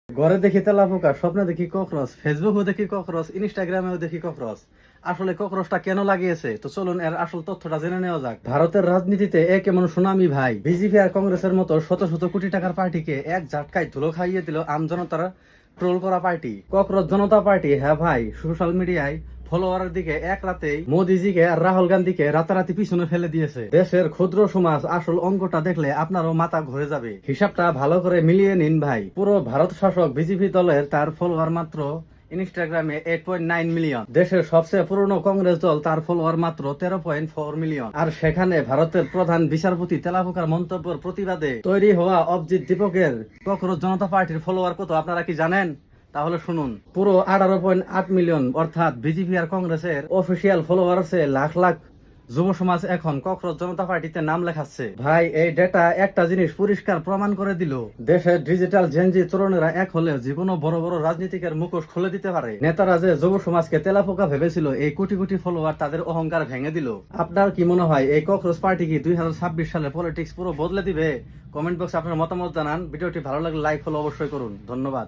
ঘরে দেখি তেলাপোকা, স্বপ্নে দেখি ককরোচ, ফেসবুকেও দেখি ককরোচ, ইনস্টাগ্রামেও দেখি ককরোচ। আসলে ককরোচটা কেন লাগিয়েছে, তো চলুন এর আসল তথ্যটা জেনে নেওয়া যাক। ভারতের রাজনীতিতে এ কেমন সুনামি ভাই। বিজেপি আর কংগ্রেসের মতো শত শত কোটি টাকার পার্টিকে এক ঝাটকায় ধুলো খাইয়ে দিল আম জনতার ট্রোল করা পার্টি ককরোচ জনতা পার্টি। হ্যাঁ ভাই, সোশ্যাল মিডিয়ায় ফলোয়ারের দিকে এক রাতেই মোদিজিকে আর রাহুল গান্ধীকে রাতারাতি পিছনে ফেলে দিয়েছে। দেশের ক্ষুদ্র সমাজ আসল অঙ্কটা দেখলে আপনারও মাথা ঘুরে যাবে। হিসাবটা ভালো করে মিলিয়ে নিন ভাই। পুরো ভারত শাসক বিজেপি দলের তার ফলোয়ার মাত্র ইনস্টাগ্রামে 8.9 মিলিয়ন। দেশের সবচেয়ে পুরনো কংগ্রেস দল তার ফলোয়ার মাত্র 13.4 মিলিয়ন। আর সেখানে ভারতের প্রধান বিচারপতি তেলাপোকার মন্তব্যের প্রতিবাদে তৈরি হওয়া অভিজিৎ দীপকের ককরোচ জনতা পার্টির ফলোয়ার কত আপনারা কি জানেন? তাহলে শুনুন, পুরো 18.8 মিলিয়ন। অর্থাৎ বিজেপি আর কংগ্রেসের অফিসিয়াল ফলোয়ার আছে লাখ লাখ যুব সমাজ এখন ককরোচ জনতা পার্টিতে নাম লেখাচ্ছে। ভাই, এই ডেটা একটা জিনিস পরিষ্কার প্রমাণ করে দিল, দেশের ডিজিটাল জেনজি তরুণেরা এক হলে যে কোনো বড় বড় রাজনীতিকের মুখোশ খুলে দিতে পারে। নেতারা যে যুব সমাজকে তেলাপোকা ভেবেছিল, এই কোটি কোটি ফলোয়ার তাদের অহংকার ভেঙে দিল। আপনার কি মনে হয় এই ককরোচ পার্টি কি 2026 সালে পলিটিক্স পুরো বদলে দিবে? কমেন্ট বক্সে আপনার মতামত জানান। ভিডিওটি ভালো লাগলে লাইক ফলো অবশ্যই করুন। ধন্যবাদ।